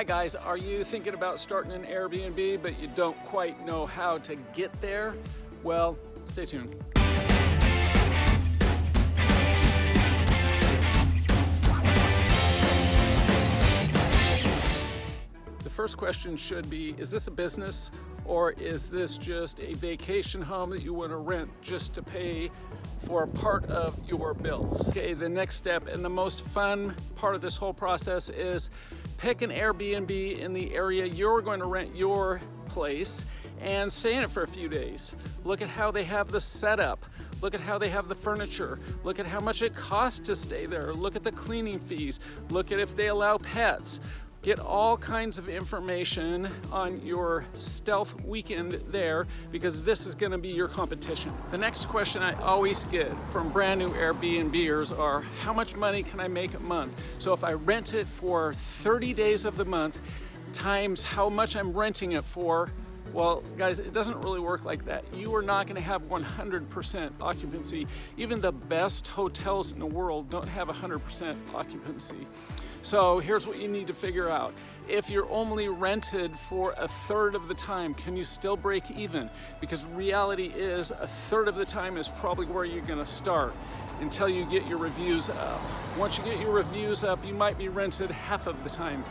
Hi guys, are you thinking about starting an Airbnb but you don't quite know how to get there? Well, stay tuned. The first question should be, is this a business or is this just a vacation home that you want to rent just to pay for part of your bills? Okay, the next step and the most fun part of this whole process is pick an Airbnb in the area you're going to rent your place and stay in it for a few days. Look at how they have the setup. Look at how they have the furniture. Look at how much it costs to stay there. Look at the cleaning fees. Look at if they allow pets. Get all kinds of information on your stealth weekend there because this is going to be your competition. The next question I always get from brand new Airbnbers are, how much money can I make a month? So if I rent it for 30 days of the month times how much I'm renting it for, well, guys, it doesn't really work like that. You are not going to have 100% occupancy. Even the best hotels in the world don't have 100% occupancy. So here's what you need to figure out. If you're only rented for a third of the time, can you still break even? Because reality is a third of the time is probably where you're going to start until you get your reviews up. Once you get your reviews up, you might be rented half of the time.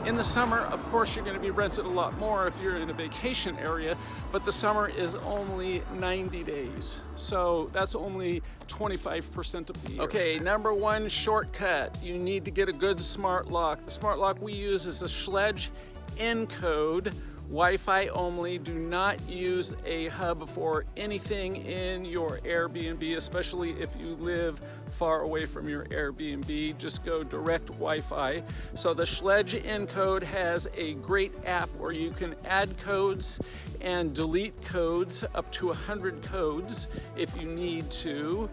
In the summer, of course, you're going to be rented a lot more if you're in a vacation area, but the summer is only 90 days. So that's only 25% of the year. Okay, number one shortcut. You need to get a good smart lock. The smart lock we use is a Schlage Encode, Wi-Fi only. Do not use a hub for anything in your Airbnb, especially if you live far away from your Airbnb. Just go direct Wi-Fi. So the Schlage Encode has a great app where you can add codes and delete codes, up to 100 codes if you need to.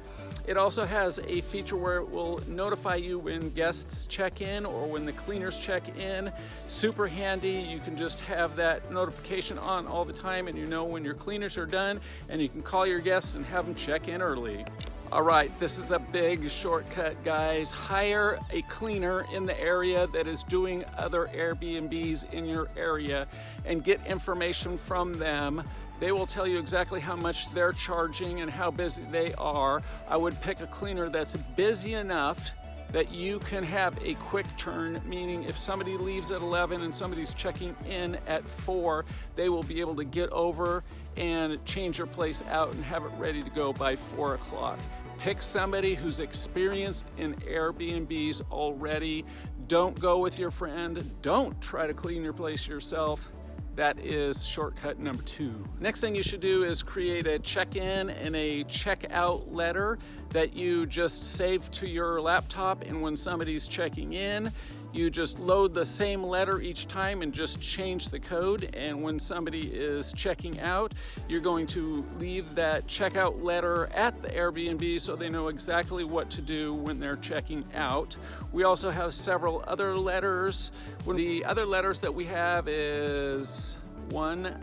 It also has a feature where it will notify you when guests check in or when the cleaners check in. Super handy. You can just have that notification on all the time and you know when your cleaners are done and you can call your guests and have them check in early. All right, this is a big shortcut, guys. Hire a cleaner in the area that is doing other Airbnbs in your area and get information from them. They will tell you exactly how much they're charging and how busy they are. I would pick a cleaner that's busy enough that you can have a quick turn, meaning if somebody leaves at 11 and somebody's checking in at 4, they will be able to get over and change your place out and have it ready to go by 4 o'clock. Pick somebody who's experienced in Airbnbs already. Don't go with your friend. Don't try to clean your place yourself. That is shortcut number 2. Next thing you should do is create a check-in and a check-out letter that you just save to your laptop, and when somebody's checking in, you just load the same letter each time and just change the code, and when somebody is checking out, you're going to leave that checkout letter at the Airbnb so they know exactly what to do when they're checking out. We also have several other letters. One of the other letters that we have is one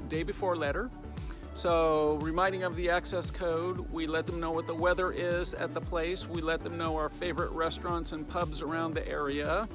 day before letter. So reminding of the access code, we let them know what the weather is at the place. We let them know our favorite restaurants and pubs around the area.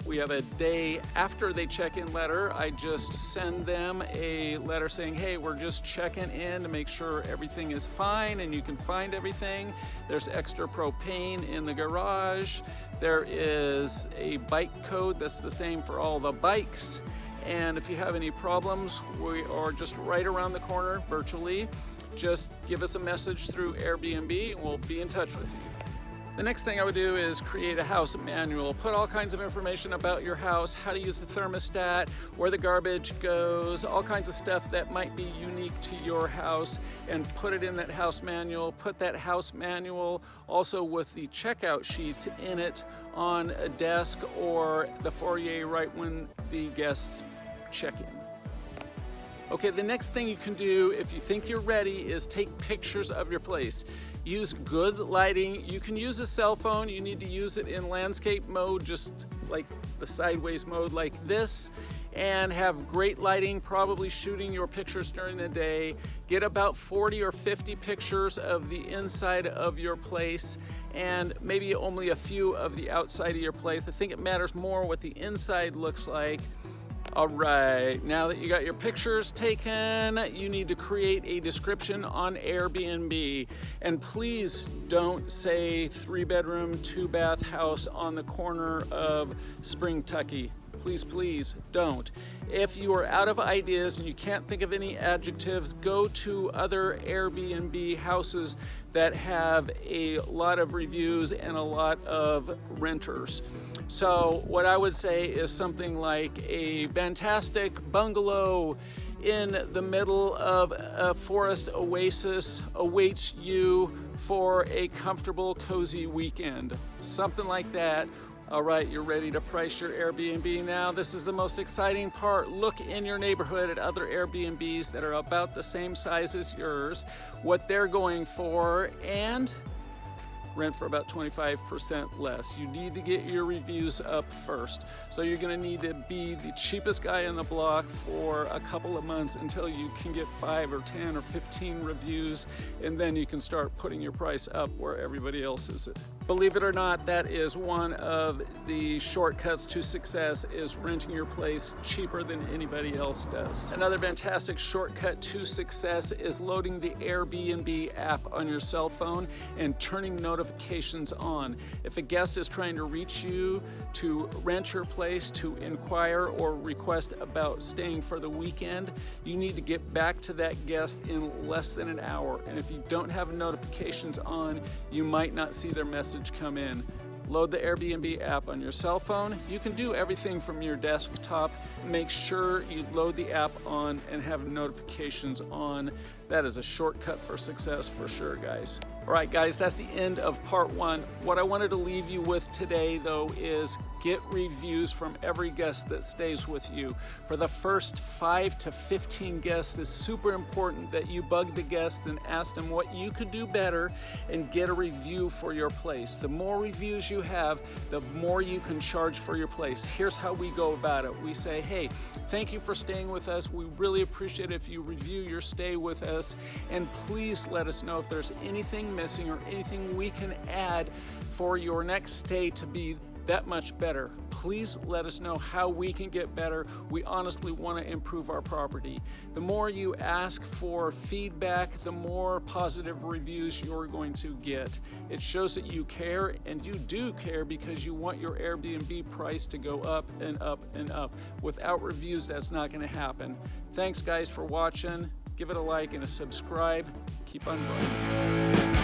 We have a day after they check in letter. I just send them a letter saying, hey, we're just checking in to make sure everything is fine and you can find everything. There's extra propane in the garage. There is a bike code that's the same for all the bikes. And if you have any problems, we are just right around the corner virtually. Just give us a message through Airbnb and we'll be in touch with you. The next thing I would do is create a house manual. Put all kinds of information about your house, how to use the thermostat, where the garbage goes, all kinds of stuff that might be unique to your house, and put it in that house manual. Put that house manual also with the checkout sheets in it on a desk or the foyer right when the guests check in. Okay, the next thing you can do if you think you're ready is take pictures of your place. Use good lighting. You can use a cell phone. You need to use it in landscape mode, just like the sideways mode like this, and have great lighting, probably shooting your pictures during the day. Get about 40 or 50 pictures of the inside of your place and maybe only a few of the outside of your place. I think it matters more what the inside looks like. All right, now that you got your pictures taken, you need to create a description on Airbnb. And please don't say 3-bedroom, 2-bath house on the corner of Springtucky. Please, please don't. If you are out of ideas and you can't think of any adjectives, go to other Airbnb houses that have a lot of reviews and a lot of renters. So what I would say is something like a fantastic bungalow in the middle of a forest oasis awaits you for a comfortable, cozy weekend. Something like that. All right, you're ready to price your Airbnb now. This is the most exciting part. Look in your neighborhood at other Airbnbs that are about the same size as yours, what they're going for, and rent for about 25% less. You need to get your reviews up first. So you're gonna need to be the cheapest guy in the block for a couple of months until you can get 5 or 10 or 15 reviews, and then you can start putting your price up where everybody else is. Believe it or not, that is one of the shortcuts to success, is renting your place cheaper than anybody else does. Another fantastic shortcut to success is loading the Airbnb app on your cell phone and turning notifications on. If a guest is trying to reach you to rent your place, to inquire or request about staying for the weekend, you need to get back to that guest in less than an hour. And if you don't have notifications on, you might not see their message come in. Load the Airbnb app on your cell phone. You can do everything from your desktop. Make sure you load the app on and have notifications on. That is a shortcut for success for sure, guys. All right, guys, that's the end of part 1. What I wanted to leave you with today, though, is get reviews from every guest that stays with you. For the first 5 to 15 guests, it's super important that you bug the guests and ask them what you could do better and get a review for your place. The more reviews you have, the more you can charge for your place. Here's how we go about it. We say, hey, thank you for staying with us. We really appreciate it if you review your stay with us, and please let us know if there's anything missing or anything we can add for your next stay to be that much better. Please let us know how we can get better. We honestly want to improve our property. The more you ask for feedback, the more positive reviews you're going to get. It shows that you care, and you do care because you want your Airbnb price to go up and up and up. Without reviews, that's not going to happen. Thanks, guys, for watching. Give it a like and a subscribe. Keep on growing.